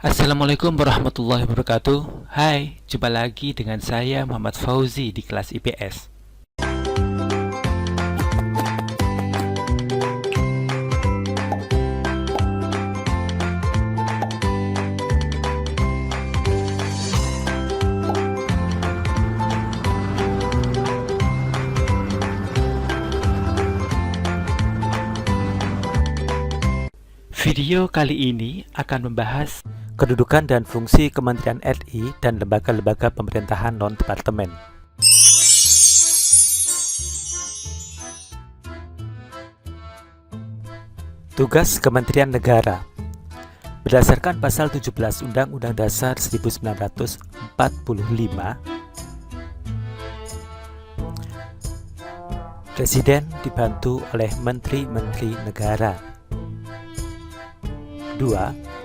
Assalamualaikum warahmatullahi wabarakatuh. Hai, jumpa lagi dengan saya Muhammad Fauzi di kelas IPS. Video kali ini akan membahas kedudukan dan fungsi Kementerian RI dan lembaga-lembaga pemerintahan non-departemen. Tugas Kementerian Negara. Berdasarkan pasal 17 Undang-Undang Dasar 1945, Presiden dibantu oleh Menteri-Menteri Negara. 2.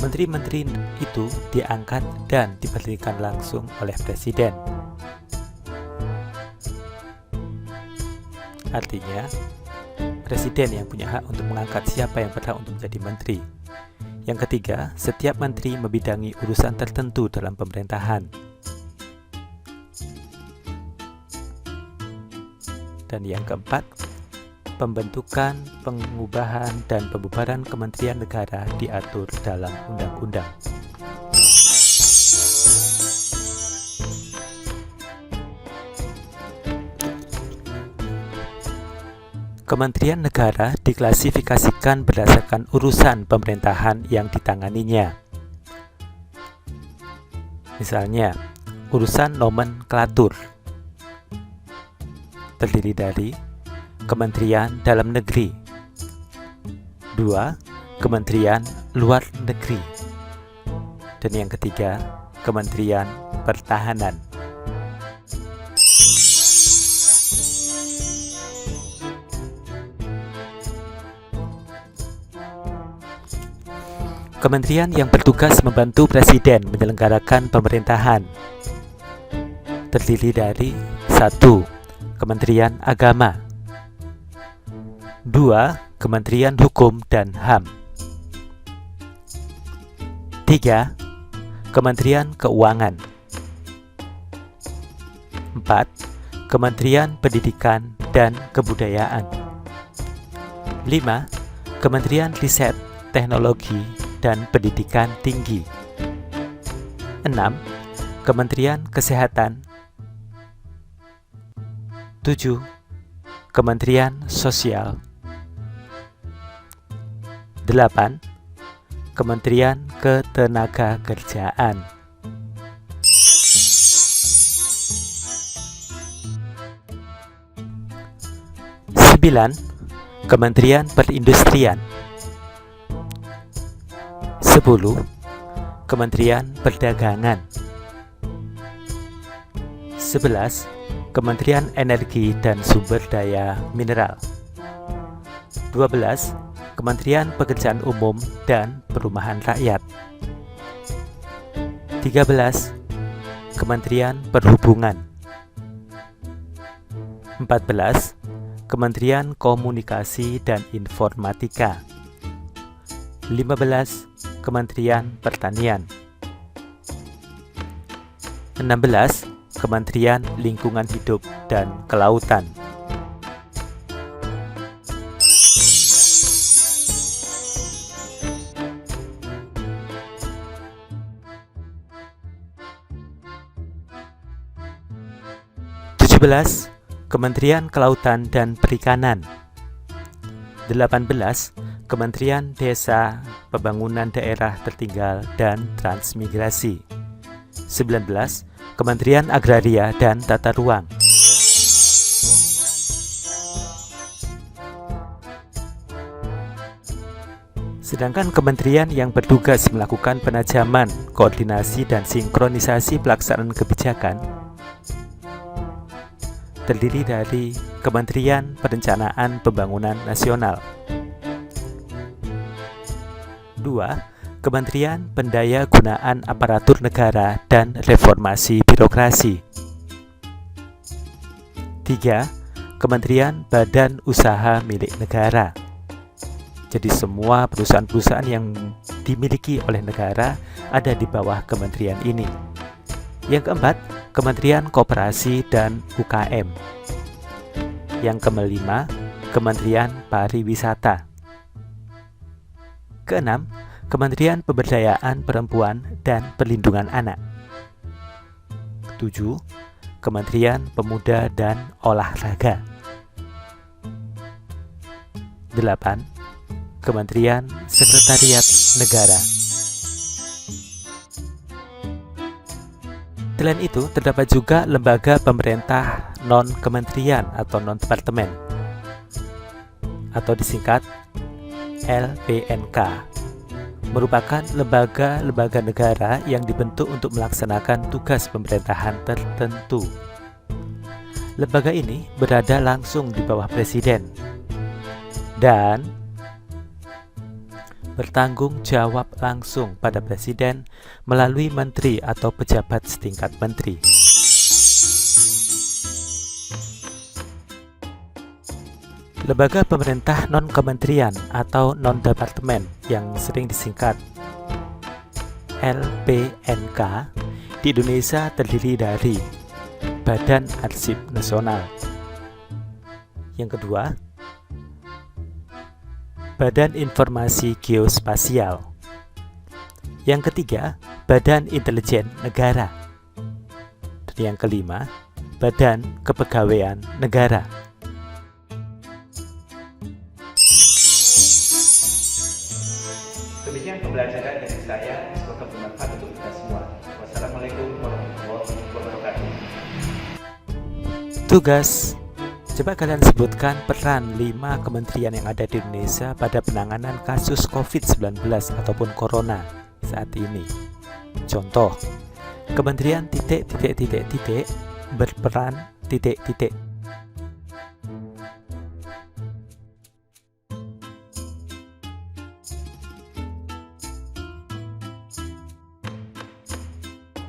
Menteri-menteri itu diangkat dan diberhentikan langsung oleh Presiden. Artinya, Presiden yang punya hak untuk mengangkat siapa yang berhak untuk menjadi menteri. Yang ketiga, setiap menteri membidangi urusan tertentu dalam pemerintahan. Dan yang keempat, pembentukan, pengubahan, dan pembubaran Kementerian Negara diatur dalam undang-undang. Kementerian Negara diklasifikasikan berdasarkan urusan pemerintahan yang ditanganinya. Misalnya, urusan nomenklatur terdiri dari Kementerian Dalam Negeri. 2. Kementerian Luar Negeri. Dan yang ketiga, Kementerian Pertahanan. Kementerian yang bertugas membantu Presiden menyelenggarakan pemerintahan terdiri dari 1. Kementerian Agama. 2. Kementerian Hukum dan HAM. 3. Kementerian Keuangan. 4. Kementerian Pendidikan dan Kebudayaan. 5. Kementerian Riset, Teknologi, dan Pendidikan Tinggi. 6. Kementerian Kesehatan. 7. Kementerian Sosial. 8. Kementerian Ketenagakerjaan. 9. Kementerian Perindustrian. 10. Kementerian Perdagangan. 11. Kementerian Energi dan Sumber Daya Mineral. 12. Kementerian Pekerjaan Umum dan Perumahan Rakyat. 13. Kementerian Perhubungan. 14. Kementerian Komunikasi dan Informatika. 15. Kementerian Pertanian. 16. Kementerian Lingkungan Hidup dan Kelautan. Kementerian Kelautan dan Perikanan. 18. Kementerian Desa, Pembangunan Daerah Tertinggal dan Transmigrasi. 19. Kementerian Agraria dan Tata Ruang. Sedangkan kementerian yang bertugas melakukan penajaman, koordinasi, dan sinkronisasi pelaksanaan kebijakan terdiri dari Kementerian Perencanaan Pembangunan Nasional. 2. Kementerian Pendayagunaan Aparatur Negara dan Reformasi Birokrasi. 3. Kementerian Badan Usaha Milik Negara. Jadi semua perusahaan-perusahaan yang dimiliki oleh negara ada di bawah kementerian ini. Yang keempat, Kementerian Koperasi dan UKM. Yang kelima, Kementerian Pariwisata. Keenam, Kementerian Pemberdayaan Perempuan dan Perlindungan Anak. Ketujuh, Kementerian Pemuda dan Olahraga. 8. Kementerian Sekretariat Negara. Selain itu, terdapat juga lembaga pemerintah non-kementerian atau non-departemen, atau disingkat LPNK, merupakan lembaga-lembaga negara yang dibentuk untuk melaksanakan tugas pemerintahan tertentu. Lembaga ini berada langsung di bawah presiden dan bertanggung jawab langsung pada presiden melalui menteri atau pejabat setingkat menteri. Lembaga pemerintah non-kementerian atau non-departemen yang sering disingkat LPNK di Indonesia terdiri dari Badan Arsip Nasional. Yang kedua, Badan Informasi Geospasial. Yang ketiga, Badan Intelijen Negara. Dan yang kelima, Badan Kepegawaian Negara. Demikian pembelajaran dari saya, semoga bermanfaat untuk kita semua. Wassalamualaikum warahmatullahi wabarakatuh. Tugas: coba kalian sebutkan peran 5 kementerian yang ada di Indonesia pada penanganan kasus COVID-19 ataupun Corona saat ini. Contoh, kementerian ... berperan ...